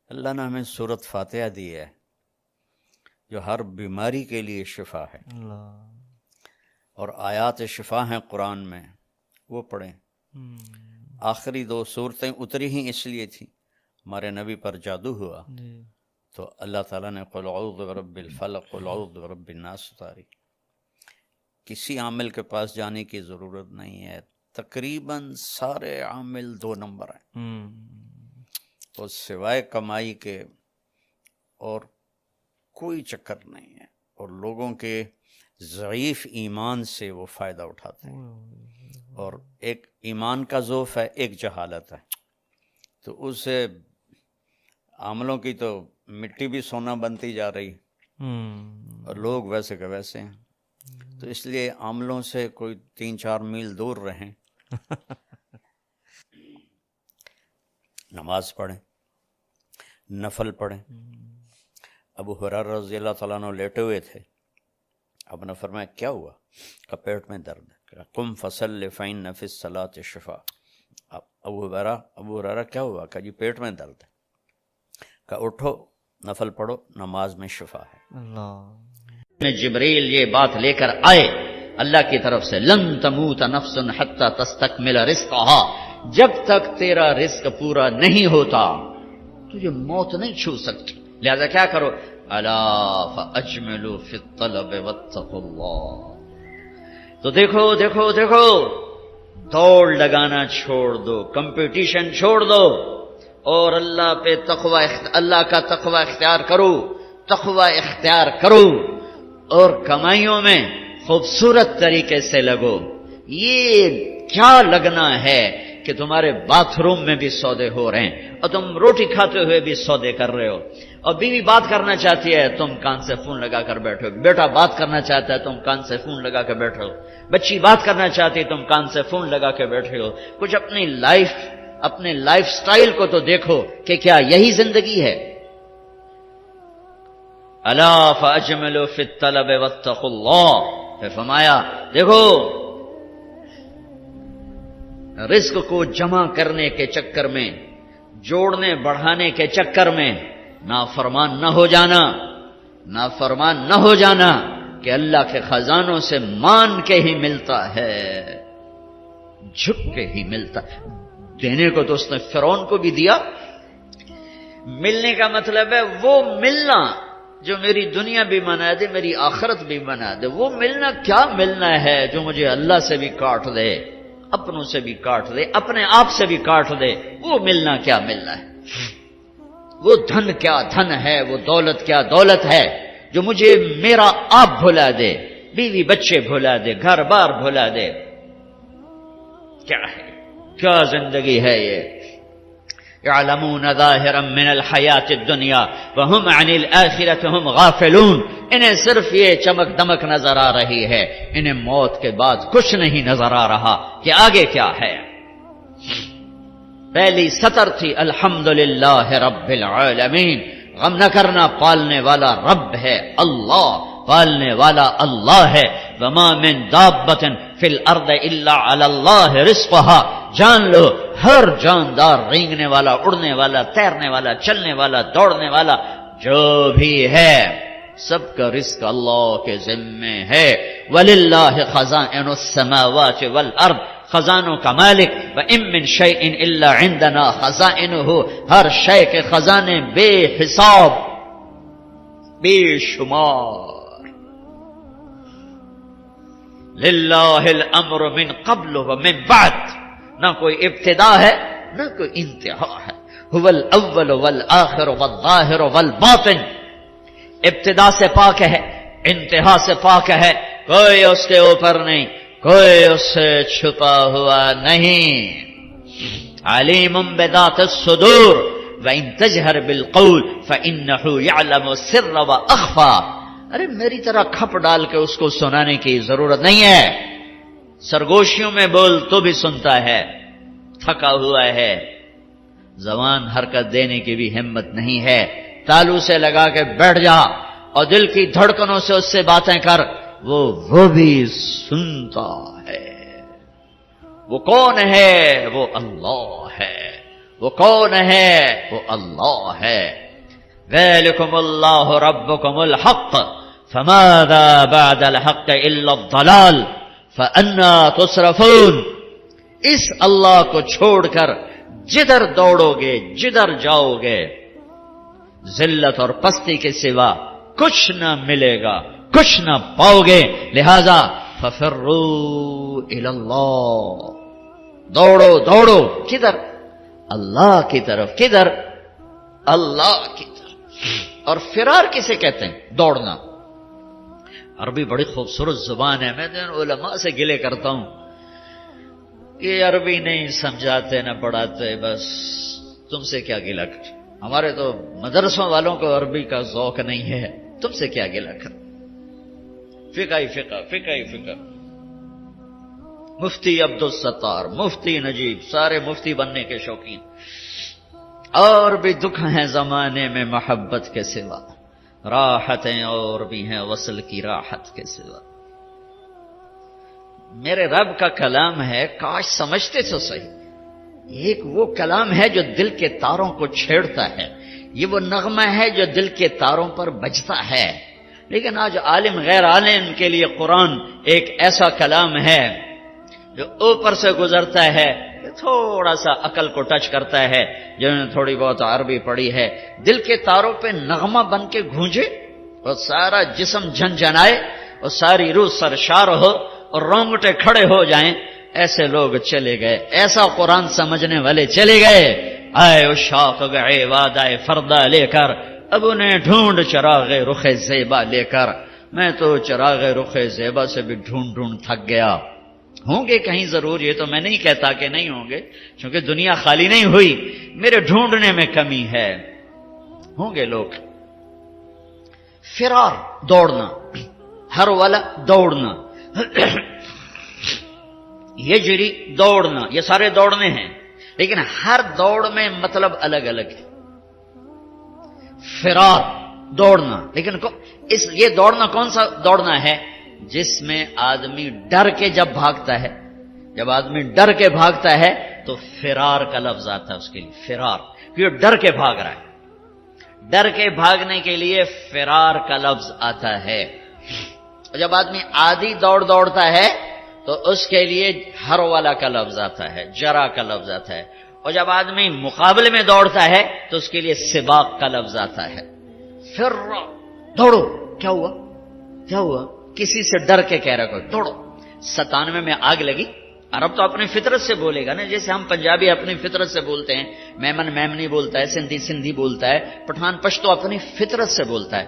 اللہ نے ہمیں سورۃ فاتحہ دی ہے جو ہر بیماری کے لیے شفا ہے، اور آیات شفا ہیں قرآن میں، وہ پڑھیں۔ آخری 2 صورتیں اتری ہی اس لیے تھیں، ہمارے نبی پر جادو ہوا تو اللہ تعالیٰ نے قل اعوذ برب الفلق قل اعوذ برب الناس اتاری۔ کسی عامل کے پاس جانے کی ضرورت نہیں ہے، تقریباً سارے عامل 2 نمبر ہیں، تو سوائے کمائی کے اور کوئی چکر نہیں ہے، اور لوگوں کے ضعیف ایمان سے وہ فائدہ اٹھاتے ہیں، اور ایک ایمان کا ضعف ہے، ایک جہالت ہے، تو اس سے عاملوں کی تو مٹی بھی سونا بنتی جا رہی، اور لوگ ویسے کہ ویسے ہیں، تو اس لیے عاملوں سے کوئی 3-4 میل دور رہیں، نماز پڑھیں، نفل پڑھیں۔ ابو ہریرہ رضی اللہ تعالیٰ عنہ لیٹے ہوئے تھے، اب نے فرمایا کیا ہوا؟ کہ پیٹ میں درد ہے، قم فصل فإن فی الصلاۃ شفاء۔ ابو ہریرہ کیا ہوا؟ کہ جی پیٹ میں درد ہے۔ کہ اٹھو نفل پڑھو، نماز میں شفا ہے۔ جبریل یہ بات لے کر آئے اللہ کی طرف سے، لن تموت نفس حتی تستکمل رزقها، جب تک تیرا رزق پورا نہیں ہوتا تجھے موت نہیں چھو سکتی، لہذا کیا کرو؟ الا فاجملوا فی الطلب واتقوا اللہ۔ تو دیکھو دیکھو دیکھو، دوڑ لگانا چھوڑ دو، کمپٹیشن چھوڑ دو، اور اللہ پہ تقوی، اللہ کا تقوی اختیار کرو، تقوی اختیار کرو، اور کمائیوں میں خوبصورت طریقے سے لگو۔ یہ کیا لگنا ہے کہ تمہارے باتھ روم میں بھی سودے ہو رہے ہیں، اور تم روٹی کھاتے ہوئے بھی سودے کر رہے ہو، اور بیوی بات کرنا چاہتی ہے تم کان سے فون لگا کر بیٹھے ہو، بیٹا بات کرنا چاہتا ہے تم کان سے فون لگا کے بیٹھے ہو، بچی بات کرنا چاہتی ہے تم کان سے فون لگا کے بیٹھے ہو۔ کچھ اپنے لائف سٹائل کو تو دیکھو کہ کیا یہی زندگی ہے؟ الا فاجملوا فی الطلب واتقوا اللہ۔ پھر فرمایا دیکھو، رزق کو جمع کرنے کے چکر میں، جوڑنے بڑھانے کے چکر میں نافرمان نہ ہو جانا، نافرمان نہ ہو جانا کہ اللہ کے خزانوں سے مان کے ہی ملتا ہے، جھک کے ہی ملتا ہے۔ دینے کو تو اس نے فرعون کو بھی دیا، ملنے کا مطلب ہے وہ ملنا جو میری دنیا بھی بنا دے، میری آخرت بھی بنا دے۔ وہ ملنا کیا ملنا ہے جو مجھے اللہ سے بھی کاٹ دے، اپنوں سے بھی کاٹ دے، اپنے آپ سے بھی کاٹ دے، وہ ملنا کیا ملنا ہے؟ وہ دھن کیا دھن ہے، وہ دولت کیا دولت ہے جو مجھے میرا آپ بھلا دے، بیوی بچے بھلا دے، گھر بار بھلا دے؟ کیا ہے، کیا زندگی ہے یہ؟ يعلمون ظاہرا من الحیات الدنیا وهم عن الآخرة هم غافلون۔ انہیں صرف یہ چمک دمک نظر آ رہی ہے، انہیں موت کے بعد کچھ نہیں نظر آ رہا کہ آگے کیا ہے۔ پہلی سطر تھی الحمدللہ رب العالمین، غم نہ کرنا، پالنے والا رب ہے اللہ، پالنے والا اللہ ہے۔ وما من دابۃ فی الارض الا علی اللہ رزقها، جان لو ہر جاندار، رینگنے والا، اڑنے والا، تیرنے والا، چلنے والا، دوڑنے والا جو بھی ہے، سب کا رزق اللہ کے ذمے ہے۔ وَلِلَّهِ خَزَائِنُ السَّمَاوَاتِ وَالْأَرْضِ، خزانوں کا مالک۔ وَإِن مِّن شَيْءٍ إِلَّا عِندَنَا خَزَائِنُهُ، ہر شے کے خزانے بے حساب، بے شمار۔ لِلَّهِ الْأَمْرُ مِن قَبْلُ وَمِن بَعْدُ، نہ کوئی ابتدا ہے نہ کوئی انتہا ہے۔ هُوَ الْأَوَّلُ وَالْآخِرُ وَالظَّاهِرُ وَالْبَاطِنُ، ابتدا سے پاک ہے، انتہا سے پاک ہے، کوئی اس کے اوپر نہیں، کوئی اس سے چھپا ہوا نہیں۔ علیم بذات الصدور وَإِن تَجْهَرْ بِالْقَوْلِ فَإِنَّهُ يَعْلَمُ السِّرَّ وَأَخْفَى۔ ارے میری طرح کھپ ڈال کے اس کو سنانے کی ضرورت نہیں ہے، سرگوشیوں میں بول تو بھی سنتا ہے، تھکا ہوا ہے، زبان حرکت دینے کی بھی ہمت نہیں ہے، تالو سے لگا کے بیٹھ جا اور دل کی دھڑکنوں سے اس سے باتیں کر، وہ بھی سنتا ہے۔ وہ کون ہے؟ وہ اللہ ہے۔ وہ کون ہے؟ وہ اللہ ہے. ذالکم اللہ ربکم الحق فماذا بعد الحق الا الضلال فانا تصرفون. اس اللہ کو چھوڑ کر جدھر دوڑو گے، جدھر جاؤ گے، ذلت اور پستی کے سوا کچھ نہ ملے گا، کچھ نہ پاؤ گے. لہذا ففروا الی اللہ، دوڑو دوڑو. کدھر؟ اللہ کی طرف. کدھر؟ اللہ کی طرف. اور فرار کسے کہتے ہیں؟ دوڑنا. عربی بڑی خوبصورت زبان ہے. میں تو علماء سے گلے کرتا ہوں کہ عربی نہیں سمجھاتے نہ پڑھاتے، بس تم سے کیا گلا کر. ہمارے تو مدرسوں والوں کو عربی کا ذوق نہیں ہے، تم سے کیا گلا کر. فقہ ہی فقہ، فقہ ہی فقہ. مفتی عبدالستار، مفتی نجیب، سارے مفتی بننے کے شوقین. اور بھی دکھ ہیں زمانے میں محبت کے سوا، راحتیں اور بھی ہیں وصل کی راحت کے سوا. میرے رب کا کلام ہے، کاش سمجھتے تو صحیح. ایک وہ کلام ہے جو دل کے تاروں کو چھیڑتا ہے، یہ وہ نغمہ ہے جو دل کے تاروں پر بجتا ہے. لیکن آج عالم غیر عالم کے لیے قرآن ایک ایسا کلام ہے جو اوپر سے گزرتا ہے، تھوڑا سا عقل کو ٹچ کرتا ہے. جنہوں نے تھوڑی بہت عربی پڑھی ہے، دل کے تاروں پہ نغمہ بن کے گونجے اور سارا جسم جھنجھنائے اور ساری روح سرشار ہو اور رونگٹے کھڑے ہو جائیں. ایسے لوگ چلے گئے، ایسا قرآن سمجھنے والے چلے گئے. آئے اشاق گئے وعدہ فردا لے کر، اب انہیں ڈھونڈ چراغ رخ زیبا لے کر. میں تو چراغ رخ زیبا سے بھی ڈھونڈ ڈھونڈ تھک گیا. ہوں گے کہیں ضرور، یہ تو میں نہیں کہتا کہ نہیں ہوں گے، کیونکہ دنیا خالی نہیں ہوئی، میرے ڈھونڈنے میں کمی ہے. ہوں گے لوگ. فرار، دوڑنا، ہر والا دوڑنا، یجری دوڑنا، یہ سارے دوڑنے ہیں، لیکن ہر دوڑ میں مطلب الگ الگ ہے. فرار دوڑنا، لیکن یہ دوڑنا کون سا دوڑنا ہے؟ جس میں آدمی ڈر کے جب بھاگتا ہے، جب آدمی ڈر کے بھاگتا ہے تو فرار کا لفظ آتا ہے اس کے لیے. فرار، کیونکہ ڈر کے بھاگ رہا ہے، ڈر کے بھاگنے کے لیے فرار کا لفظ آتا ہے. جب آدمی عادی دوڑتا ہے تو اس کے لیے ہر والا کا لفظ آتا ہے، جرا کا لفظ آتا ہے. اور جب آدمی مقابلے میں دوڑتا ہے تو اس کے لیے سباق کا لفظ آتا ہے. پھر دوڑو. کیا ہوا؟ کیا ہوا؟ کسی سے ڈر کے کہہ رہا کوئی دوڑو. 97 میں آگ لگی. عرب تو اپنی فطرت سے بولے گا نا، جیسے ہم پنجابی اپنی فطرت سے بولتے ہیں، میمن میمنی بولتا ہے، سندھی سندھی بولتا ہے، پٹھان پشتو اپنی فطرت سے بولتا ہے.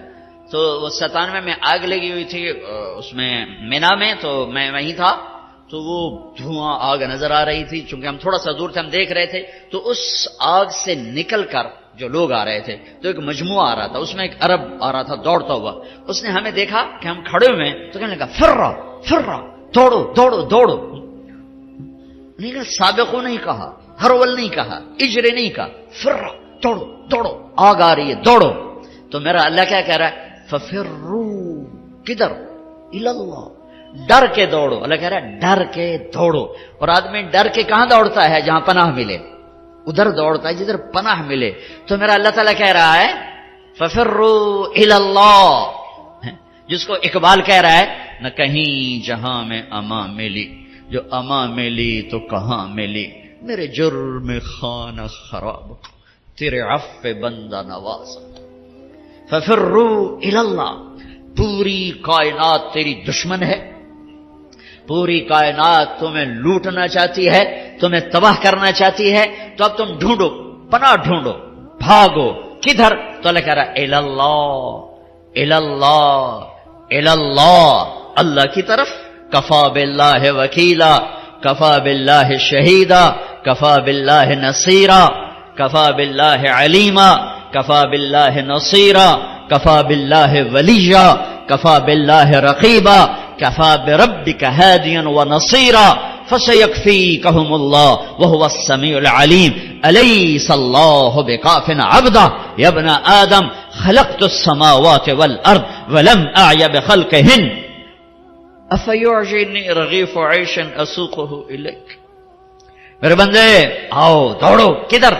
تو وہ 97 میں آگ لگی ہوئی تھی اس میں مینا میں، تو میں وہیں تھا. تو وہ دھواں آگ نظر آ رہی تھی، چونکہ ہم تھوڑا سا دور تھے، ہم دیکھ رہے تھے. تو اس آگ سے نکل کر جو لوگ آ رہے تھے تو ایک مجموعہ آ رہا تھا، اس میں ایک عرب آ رہا تھا دوڑتا ہوا. اس نے ہمیں دیکھا کہ ہم کھڑے ہوئے ہیں تو کہنے لگا فرا فرا، دوڑو دوڑو دوڑو. نہیں کہا سابقو نہیں کہا، ہرول نہیں کہا، اجرے نہیں کہا، فرا دوڑو دوڑو، آگ آ رہی ہے دوڑو. تو میرا اللہ کیا کہہ رہا ہے؟ ففرو. کدھر؟ الاللہ. ڈر کے دوڑو. اللہ کہہ رہا ہے ڈر کے دوڑو. اور آدمی ڈر کے کہاں دوڑتا ہے؟ جہاں پناہ ملے، ادھر دوڑتا ہے جدھر پناہ ملے. تو میرا اللہ تعالیٰ کہہ رہا ہے ففروا الی اللہ، جس کو اقبال کہہ رہا ہے نہ کہیں جہاں میں اما ملی، جو اما ملی تو کہاں ملی، میرے جرم خانہ خراب تیرے عفو بندہ نواز. ففروا الی اللہ. پوری کائنات تیری دشمن ہے، پوری کائنات تمہیں لوٹنا چاہتی ہے، تمہیں تباہ کرنا چاہتی ہے. تو اب تم ڈھونڈو، پناہ ڈھونڈو، بھاگو. کدھر؟ تو اللہ کہہ رہا الاللہ الاللہ الاللہ، اللہ کی طرف. کفا باللہ وکیلا، کفا باللہ شہیدا، کفا باللہ نصیرا، کفا باللہ علیما، کفا باللہ نصیرا، کفا باللہ ولیا، کفا باللہ رقیبا، کفا بربک ہادیا ونصیرا، فسیکفیکہم اللہ وہو السمیع العلیم. الیس اللہ بکاف عبدہ یا ابن آدم خلقت السماوات والارض ولم اعی بخلقہن افیعجنی رغیف عیش اسوقہ الیک. میرے بندے آؤ دوڑو. کدھر؟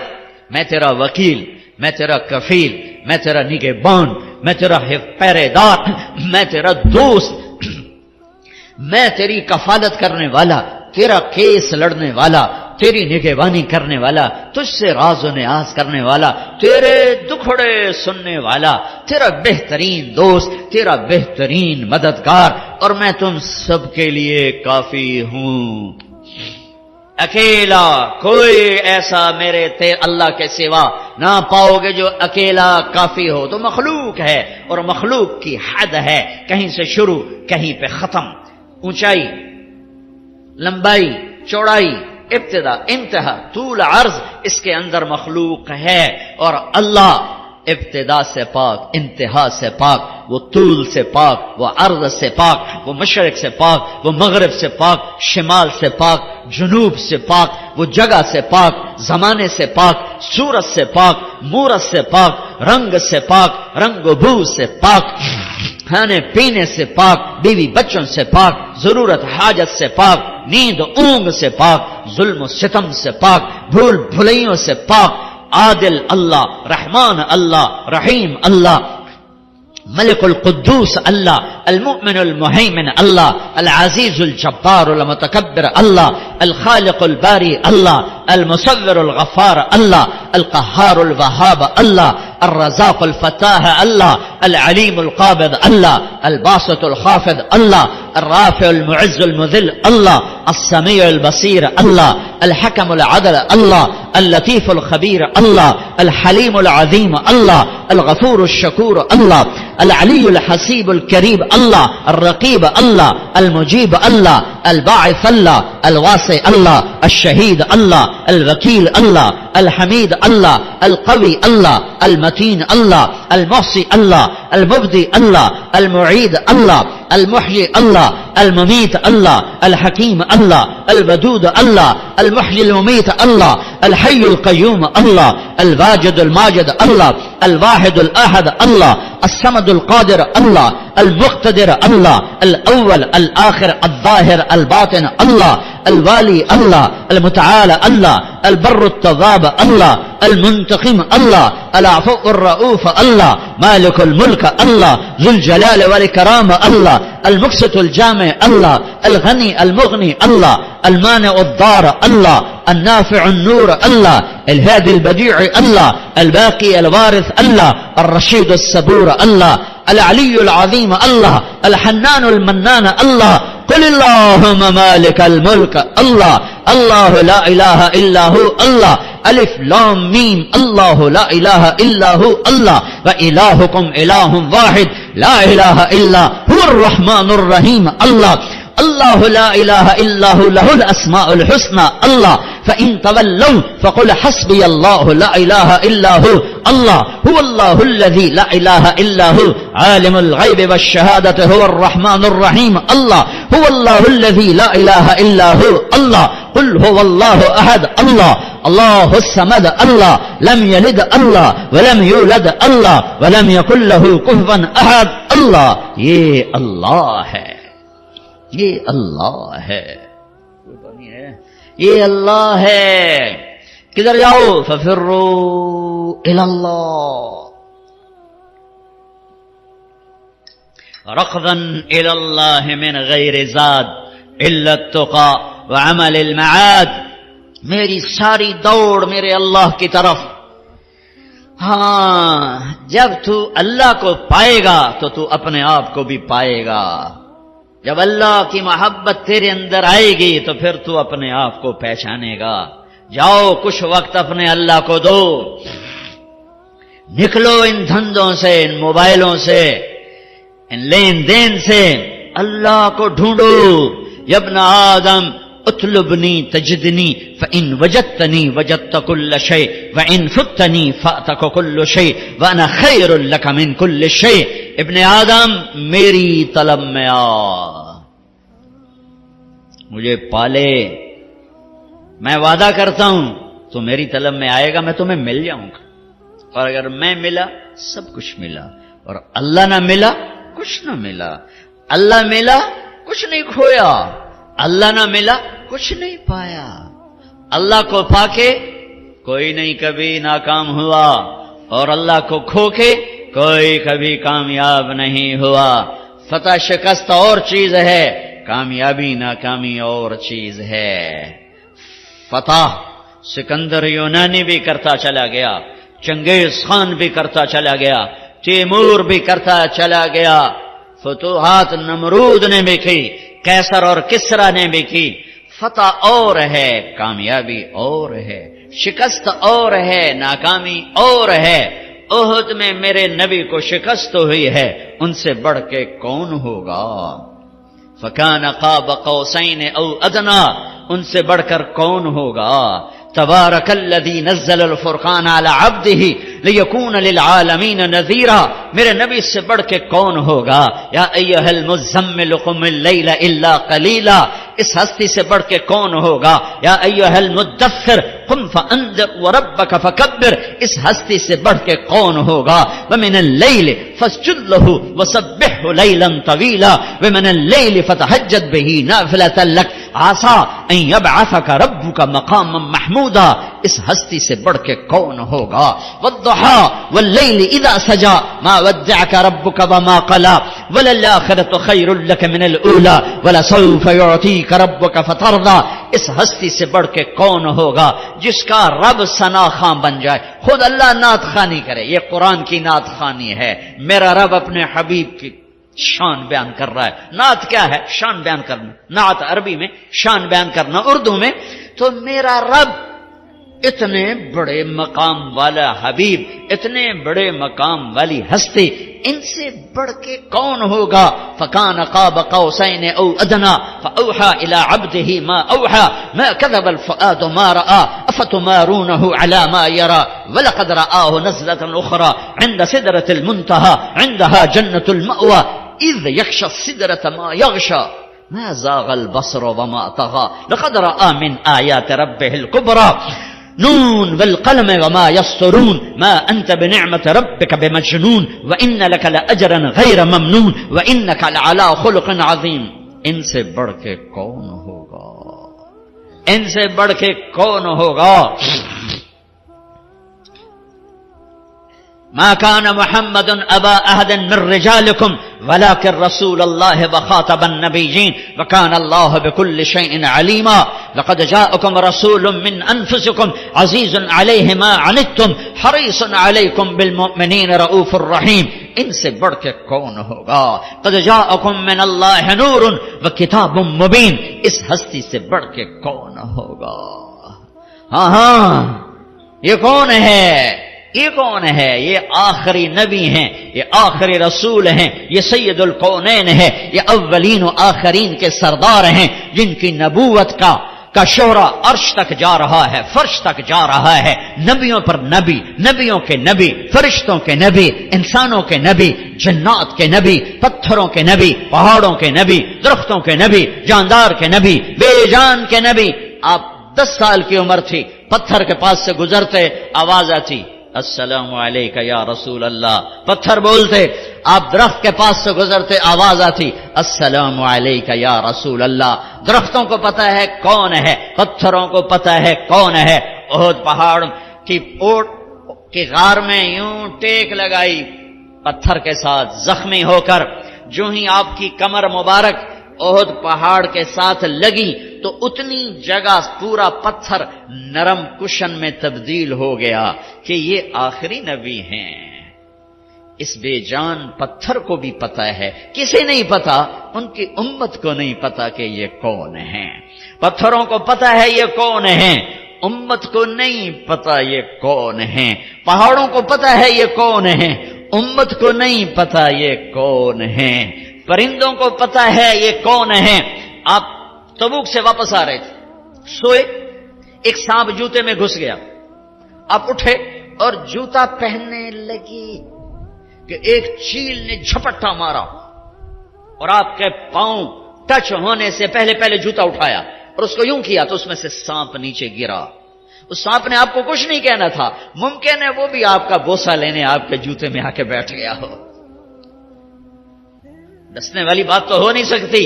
میں تیرا وکیل، میں تیرا کفیل، میں تیرا نگہبان، میں تیرا پہرے دار، میں تیرا دوست، میں تیری کفالت کرنے والا، تیرا کیس لڑنے والا، تیری نگہبانی کرنے والا، تجھ سے راز و نیاز کرنے والا، تیرے دکھڑے سننے والا، تیرا بہترین دوست، تیرا بہترین مددگار، اور میں تم سب کے لیے کافی ہوں۔ اکیلا کوئی ایسا میرے اللہ کے سوا نہ پاؤ گے جو اکیلا کافی ہو۔ تو مخلوق ہے، اور مخلوق کی حد ہے، کہیں سے شروع کہیں پہ ختم، اونچائی، لمبائی، چوڑائی، ابتدا، انتہا، طول، عرض، اس کے اندر مخلوق ہے۔ اور اللہ ابتدا سے پاک، انتہا سے پاک، وہ طول سے پاک، وہ عرض سے پاک، وہ مشرق سے پاک، وہ مغرب سے پاک، شمال سے پاک، جنوب سے پاک، وہ جگہ سے پاک، زمانے سے پاک، صورت سے پاک، مورت سے پاک، رنگ سے پاک، رنگ و بو سے پاک، کھانے پینے سے پاک، بیوی بچوں سے پاک، ضرورت حاجت سے پاک، نیند اونگ سے پاک، ظلم و ستم سے پاک، بھول بھلائیوں سے پاک، عادل اللہ، رحمان اللہ، رحیم اللہ، ملک القدوس اللہ، المؤمن المہیمن اللہ، العزیز الجبار المتکبر اللہ، الخالق الباری اللہ، المصور الغفار اللہ، القہار الوہاب اللہ، الرزاق الفتاح اللہ، العلیم القابض اللہ، الباسط الخافض اللہ، الرافع المعز المذل اللہ، السمیع البصیر اللہ، الحکم العدل اللہ، اللطیف الخبیر اللہ، الحلیم العظیم اللہ، الغفور الشکور اللہ، العلی الحسیب الکریم اللہ، الرقیب اللہ، المجیب اللہ، الباعث اللہ، الواسع اللہ، الشہید اللہ، الوکیل اللہ، الحمید اللہ، القوی اللہ، المتین اللہ، المحصی اللہ، المبدی اللہ، المعید اللہ، المحیی اللہ، الممیت اللہ، الحکیم اللہ، الودود اللہ، المحیی الممیت اللہ، الحی القیوم اللہ، الواجد الماجد اللہ، الواحد الاحد اللہ، الصمد القادر اللہ، المقتدر اللہ، الاول الآخر الظاہر الباطن اللہ، الوالی اللہ، المتعالى اللہ، البر التواب اللہ، المنتقم اللہ، العفو الرؤوف اللہ، مالک الملک اللہ، ذو الجلال والاکرام اللہ، المقسط الجامع اللہ، الغنی المغنی اللہ، المانع الضار اللہ، النافع النور اللہ، الهادي البديع الله، الباقي الوارث الله، الرشيد الصبور الله، العلي العظيم الله، الحنان المنان الله، قل اللهم مالك الملك الله، الله لا إله إلا هو الله، ألف لام ميم، الله لا إله إلا هو الله، وإلهكم إله واحد لا إله إلا هو الرحمن الرحيم الله، الله لا إله إلا هو له الأسماء الحسنى الله، فإن تولوا فقل حسبي الله لا إله إلا هو الله، هو الله الذي لا إله إلا هو عالم الغيب والشهادة هو الرحمن الرحيم الله، هو الله الذي لا إله إلا هو الله، قل هو الله أحد الله، الله الصمد الله، لم يلد الله ولم يولد الله ولم يكن له كفوا أحد الله۔ یہ اللہ ہے، یہ اللہ ہے، یہ اللہ ہے۔ کدھر جاؤ؟ ففروا الی اللہ، ركضا الی اللہ من غیر زاد الا التقى وعمل المعاد۔ میری ساری دوڑ میرے اللہ کی طرف۔ ہاں، جب تو اللہ کو پائے گا تو تو اپنے آپ کو بھی پائے گا۔ جب اللہ کی محبت تیرے اندر آئے گی تو پھر تو اپنے آپ کو پہچانے گا۔ جاؤ کچھ وقت اپنے اللہ کو دو، نکلو ان دھندوں سے، ان موبائلوں سے، ان لین دین سے، اللہ کو ڈھونڈو۔ یا ابن آدم اطلبنی تجدنی فإن وجدتنی وجدت كل شيء وإن فتنی فأتك كل شيء وأنا خير لك من كل شيء۔ ابن آدم میری طلب میں آ، مجھے پالے، میں وعدہ کرتا ہوں تو میری طلب میں آئے گا، میں تمہیں مل جاؤں گا۔ اور اگر میں ملا سب کچھ ملا، اور اللہ نہ ملا کچھ نہ ملا۔ اللہ ملا کچھ نہیں کھویا، اللہ نہ ملا کچھ نہیں پایا۔ اللہ کو پا کے کوئی نہیں کبھی ناکام ہوا، اور اللہ کو کھو کے کوئی کبھی کامیاب نہیں ہوا۔ فتح شکست اور چیز ہے، کامیابی ناکامی اور چیز ہے۔ فتح سکندر یونانی بھی کرتا چلا گیا، چنگیز خان بھی کرتا چلا گیا، تیمور بھی کرتا چلا گیا، فتوحات نمرود نے بھی کی، قیصر اور کسرا نے بھی کی۔ فتح اور ہے، کامیابی اور ہے، شکست اور ہے، ناکامی اور ہے۔ احد میں میرے نبی کو شکست ہوئی ہے، ان سے بڑھ کے کون ہوگا؟ فکان قاب قوسین او ادنا، ان سے بڑھ کر کون ہوگا؟ تبارک الذی نزل الفرقان علی عبدہ لیکون للعالمین نذیرا، میرے نبی سے بڑھ کے کون ہوگا؟ یا ایھا المزمل قم اللیل الا قلیلا، اس ہستی سے بڑھ کے کون ہوگا؟ یا ایھا المدثر قم فانذر وربک فکبر، اس ہستی سے بڑھ کے کون ہوگا؟ ومن اللیل فاسجد لہ وسبحہ لیلا طویلا ومن اللیل فتہجد بہ نافلۃ لک عسیٰ ان یبعثک ربک مقاما محمودا، اس ہستی سے بڑھ کے کون ہوگا؟ والضحی واللیل اذا سجی ما ودعک ربک وما قلی وللآخرۃ خیر لک من الاولی ولسوف یعطیک ربک فترضی، اس ہستی سے بڑھ کے کون ہوگا جس کا رب ثنا خواں بن جائے؟ خود اللہ نعت خوانی کرے، یہ قرآن کی نعت خوانی ہے۔ میرا رب اپنے حبیب کی شان بیان کر رہا ہے۔ نعت کیا ہے؟ شان بیان کرنا۔ نعت عربی میں، شان بیان کرنا اردو میں۔ تو میرا رب اتنے بڑے مقام والا حبیب، اتنے بڑے مقام والی ہستی، ان سے بڑھ کے کون ہوگا؟ فکان قاب قوسین او ادنا فاوحى الى عبده ما اوحى ما كذب الفؤاد ما راى افتمارونه على ما يرى ولقد رآه نزلة اخرى عند سدرة المنتهى عندها جنة المأوى اذ يغشى السدرة ما يغشى ما زاغ البصر وما طغى لقد رأى من آيات ربه الكبرى نون والقلم وما يسطرون ما أنت بنعمة ربك بمجنون وإن لك لأجرا غير ممنون وإنك لعلى خلق عظيم۔ ان سے بڑھ کے کون ہوگا؟ ان سے بڑھ کے کون ہوگا؟ ما كان محمد أبا أحد من رجالكم ولكن رسول الله وخاتم النبيين وكان الله بكل شيء عليما لقد جاءكم رسول من أنفسكم عزيز عليه ما عنتم حريص عليكم بالمؤمنين رؤوف رحيم۔ ان سے بڑھ کے کون ہوگا؟ قد جاءكم من الله نور وكتاب مبين، اس ہستی سے بڑھ کے کون ہوگا؟ ہاں یہ کون ہے؟ یہ کون ہے؟ یہ آخری نبی ہیں، یہ آخری رسول ہیں، یہ سید الکونین ہے، یہ اولین و آخرین کے سردار ہیں، جن کی نبوت کا شہرہ عرش تک جا رہا ہے، فرش تک جا رہا ہے۔ نبیوں پر نبی، نبیوں کے نبی، فرشتوں کے نبی، انسانوں کے نبی، جنات کے نبی، پتھروں کے نبی، پہاڑوں کے نبی، درختوں کے نبی، جاندار کے نبی، بے جان کے نبی۔ آپ 10 سال کی عمر تھی، پتھر کے پاس سے گزرتے، آواز آتی السلام علیکہ یا رسول اللہ، پتھر بولتے۔ آپ درخت کے پاس سے گزرتے، آواز آتی السلام علیکہ یا رسول اللہ۔ درختوں کو پتہ ہے کون ہے، پتھروں کو پتہ ہے کون ہے۔ احد پہاڑ کی اوٹ کی غار میں یوں ٹیک لگائی پتھر کے ساتھ، زخمی ہو کر جو ہی آپ کی کمر مبارک احد پہاڑ کے ساتھ لگی تو اتنی جگہ پورا پتھر نرم کشن میں تبدیل ہو گیا کہ یہ آخری نبی ہیں۔ اس بے جان پتھر کو بھی پتہ ہے، کسے نہیں پتا؟ ان کی امت کو نہیں پتا کہ یہ کون ہیں۔ پتھروں کو پتا ہے یہ کون ہیں، امت کو نہیں پتا یہ کون ہیں۔ پہاڑوں کو پتا ہے یہ کون ہیں، امت کو نہیں پتا یہ کون ہیں۔ پرندوں کو پتا ہے یہ کون ہیں۔ آپ تبوک سے واپس آ رہے تھے، سوئے، ایک سانپ جوتے میں گھس گیا، آپ اٹھے اور جوتا پہننے لگی کہ ایک چیل نے جھپٹا مارا اور آپ کے پاؤں ٹچ ہونے سے پہلے جوتا اٹھایا اور اس کو یوں کیا تو اس میں سے سانپ نیچے گرا۔ اس سانپ نے آپ کو کچھ نہیں کہنا تھا، ممکن ہے وہ بھی آپ کا بوسہ لینے آپ کے جوتے میں آ کے بیٹھ گیا ہو۔ دسنے والی بات تو ہو نہیں سکتی،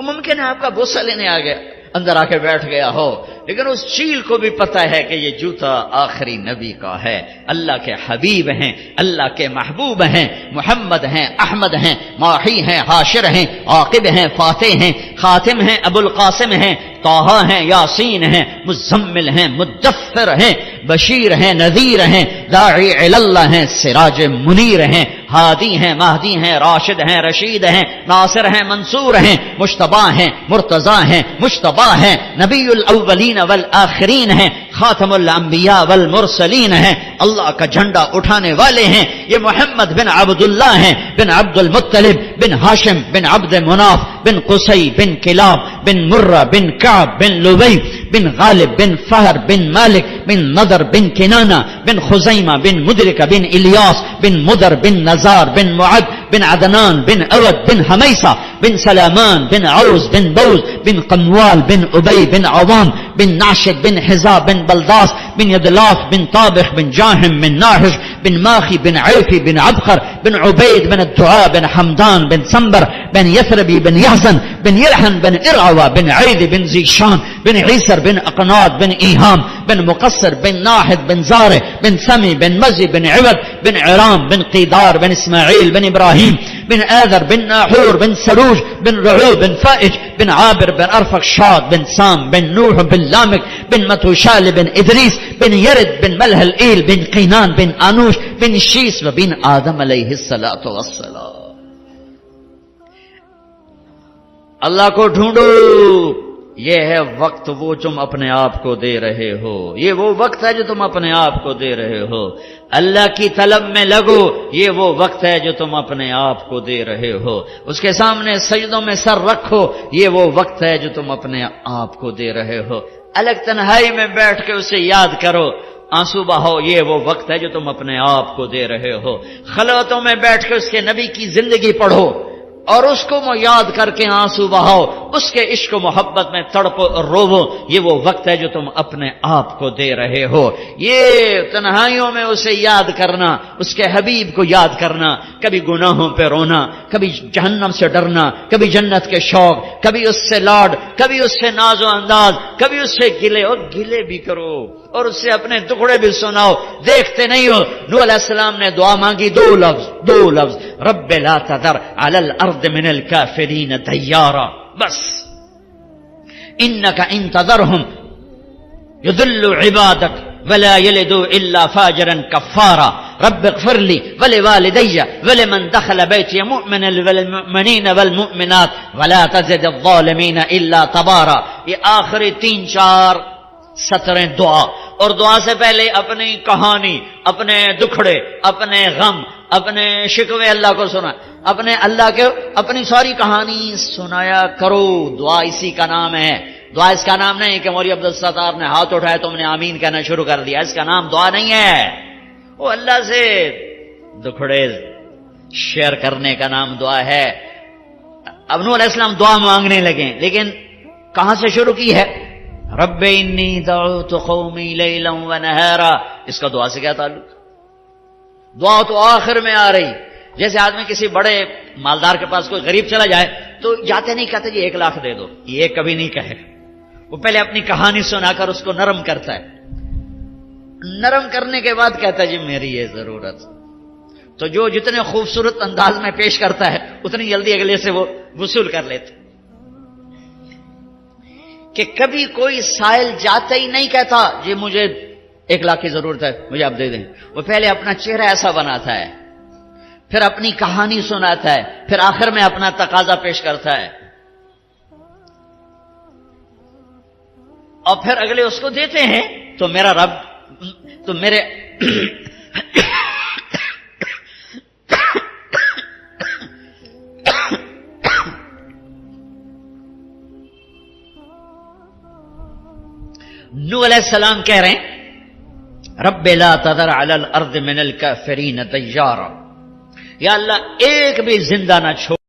ممکن ہے آپ کا بوسہ لینے آ گیا، اندر آ کے بیٹھ گیا ہو۔ لیکن اس چیل کو بھی پتا ہے کہ یہ جوتا آخری نبی کا ہے، اللہ کے حبیب ہیں، اللہ کے محبوب ہیں، محمد ہیں، احمد ہیں، ماحی ہیں، حاشر ہیں، عاقب ہیں، فاتح ہیں، خاتم ہیں، ابو القاسم ہیں، طٰہٰ ہیں، یاسین ہیں، مزمل ہیں، مدثر ہیں، بشیر ہیں، نذیر ہیں، داعی الی اللہ ہیں، سراج منیر ہیں، ہادی ہیں، مہدی ہیں، راشد ہیں، رشید ہیں، ناصر ہیں، منصور ہیں، مجتبی ہیں، مرتضی ہیں، مجتبی ہیں، نبی الاولین والآخرین ہیں، خاتم الانبیاء والمرسلین ہیں، اللہ کا جھنڈا اٹھانے والے ہیں۔ یہ محمد بن عبداللہ ہیں، بن عبد المطلب، بن ہاشم، بن عبد مناف، بن قصی، بن کلاب، بن مرہ، بن کعب، بن لبی، بن غالب، بن فہر، بن مالک، بن نضر، بن کنانہ، بن خزیمہ، بن مدرکہ، بن الیاس، بن مدر، بن نزار، بن معد، بن عدنان، بن عود، بن حمیسہ، بن سلامان، بن عوز، بن بوز، بن قنوال، بن ابی، بن عوام، بن ناشد، بن حزاب، بن بلداس، بن یدلاف، بن طابخ، بن جاہم، بن ناحش، بن ماخی، بن عیفی، بن عبخر، بن عبید، بن الدعاء، بن حمدان، بن سنبر، بن یثربی، بن یحزن، بن یلحن، بن ارعوى، بن عید، بن زیشان، بن عیسر، بن اقناد، بن ایہام، بن مقصر، بن ناحد، بن زارع، بن سمی، بن مزی، بن عود، بن عرام، بن قیدار، بن اسماعیل، بن ابراہیم، بن آذر، بن ناحور، بن سروج، بن رعو، بن فائج، بن عابر، بن ارفخشاد، بن سام، بن نوح، بن لامک، بن متوشال، بن ادریس، بن یرد، بن ملح الایل، بن قینان، بن آنوش، بن شیس، و بن آدم علیہ الصلاۃ والسلام۔ اللہ کو ڈھونڈو، یہ ہے وقت وہ تم اپنے آپ کو دے رہے ہو، یہ وہ وقت ہے جو تم اپنے آپ کو دے رہے ہو۔ اللہ کی طلب میں لگو، یہ وہ وقت ہے جو تم اپنے آپ کو دے رہے ہو۔ اس کے سامنے سجدوں میں سر رکھو، یہ وہ وقت ہے جو تم اپنے آپ کو دے رہے ہو۔ الگ تنہائی میں بیٹھ کے اسے یاد کرو، آنسو بہاؤ، یہ وہ وقت ہے جو تم اپنے آپ کو دے رہے ہو۔ خلوتوں میں بیٹھ کے اس کے نبی کی زندگی پڑھو اور اس کو یاد کر کے آنسو بہاؤ، اس کے عشق و محبت میں تڑپو اور روو، یہ وہ وقت ہے جو تم اپنے آپ کو دے رہے ہو۔ یہ تنہائیوں میں اسے یاد کرنا، اس کے حبیب کو یاد کرنا، کبھی گناہوں پہ رونا، کبھی جہنم سے ڈرنا، کبھی جنت کے شوق، کبھی اس سے لاڈ، کبھی اس سے ناز و انداز، کبھی اس سے گلے، اور گلے بھی کرو اور اس سے اپنے ٹکڑے بھی سناؤ۔ دیکھتے نہیں ہو نوح علیہ السلام نے دعا مانگی، دو لفظ، رب لا تذر علی الارض من الکافرین دیارا، بس انک ان تذرہم یضلوا عبادک ولا یلدوا الا فاجرا کفارا، رب اغفر لی ولوالدی ولمن دخل بیتی مؤمنا والمؤمنین والمؤمنات ولا تزد الظالمین الا تبارا۔ یہ آخری 3-4 سطریں دعا، اور دعا سے پہلے اپنی کہانی، اپنے دکھڑے، اپنے غم، اپنے شکوے اللہ کو سنا، اپنی ساری کہانی سنایا کرو۔ دعا اسی کا نام ہے، دعا اس کا نام نہیں کہ مولوی عبدالستار نے ہاتھ اٹھایا تم نے آمین کہنا شروع کر دیا، اس کا نام دعا نہیں ہے، وہ اللہ سے دکھڑے شیئر کرنے کا نام دعا ہے۔ اب نوح علیہ السلام دعا مانگنے لگے، لیکن کہاں سے شروع کی ہے؟ رب انی دعوت قومی لیلا ونہارا، اس کا دعا سے کیا تعلق؟ دعا تو آخر میں آ رہی، جیسے آدمی کسی بڑے مالدار کے پاس کوئی غریب چلا جائے تو جاتے نہیں کہتے جی 1 لاکھ دے دو، یہ کبھی نہیں کہے، وہ پہلے اپنی کہانی سنا کر اس کو نرم کرتا ہے، نرم کرنے کے بعد کہتا ہے جی میری یہ ضرورت، تو جو جتنے خوبصورت انداز میں پیش کرتا ہے اتنی جلدی اگلے سے وہ وصول کر لیتے، کہ کبھی کوئی سائل جاتے ہی نہیں کہتا جی مجھے 1 لاکھ کی ضرورت ہے مجھے آپ دے دیں، وہ پہلے اپنا چہرہ ایسا بناتا ہے، پھر اپنی کہانی سناتا ہے، پھر آخر میں اپنا تقاضا پیش کرتا ہے، اور پھر اگلے اس کو دیتے ہیں، تو میرا رب، تو میرے نوح علیہ السلام کہہ رہے ہیں رب لا تذر علی الارض من الکافرین دیارا، یا اللہ ایک بھی زندہ نہ چھوڑ